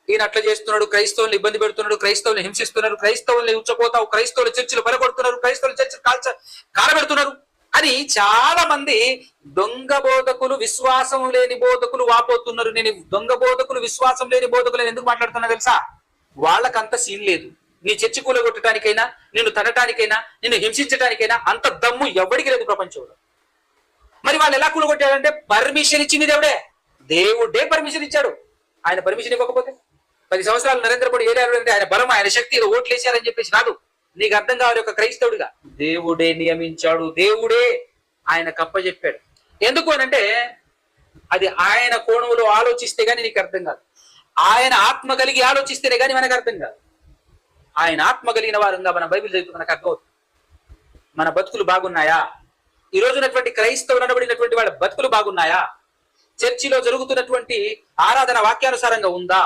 ఈయన అట్లా చేస్తున్నాడు, క్రైస్తవుల్ని ఇబ్బంది పెడుతున్నాడు, క్రైస్తవుల్ని హింసిస్తున్నారు, క్రైస్తవుల్ని ఉచ్చపోతావు, క్రైస్తవులు చర్చిలు పలగొడుతున్నారు, క్రైస్తవులు చర్చిలు కాలబెడుతున్నారు అని చాలా మంది దొంగ బోధకులు, విశ్వాసం లేని బోధకులు వాపోతున్నారు. నేను దొంగ బోధకులు, విశ్వాసం లేని బోధకులు ఎందుకు మాట్లాడుతున్నా తెలుసా? వాళ్ళకంత సీన్ లేదు. నీ చర్చి కూలగొట్టడానికైనా, నిన్ను తనటానికైనా, నిన్ను హింసించడానికైనా అంత దమ్ము ఎవరికి లేదు ప్రపంచంలో. మరి వాళ్ళు ఎలా కూలగొట్టాడంటే పర్మిషన్ ఇచ్చింది దేవుడే. దేవుడే పర్మిషన్ ఇచ్చాడు. ఆయన పర్మిషన్ ఇవ్వకపోతే 10 సంవత్సరాలు నరేంద్ర మోడీ ఏరియాలో అంటే ఆయన బలం, ఆయన శక్తి, ఓట్లు వేసారని చెప్పేసి కాదు. నీకు అర్థం కావాలి ఒక క్రైస్తవుడిగా. దేవుడే నియమించాడు, దేవుడే ఆయన కప్పచెప్పాడు. ఎందుకు అనంటే అది ఆయన కోణంలో ఆలోచిస్తే గానీ నీకు అర్థం కాదు. ఆయన ఆత్మ కలిగి ఆలోచిస్తేనే గానీ మనకు అర్థం కాదు. ఆయన ఆత్మ కలిగిన వారంగా మన బైబిల్ చదివితే మనకు అర్థమవుతుంది. మన బతుకులు బాగున్నాయా? ఈ రోజునటువంటి క్రైస్తవులు అనబడినటువంటి వాళ్ళ బతుకులు బాగున్నాయా? చర్చిలో జరుగుతున్నటువంటి ఆరాధన వాక్యానుసారంగా ఉందా?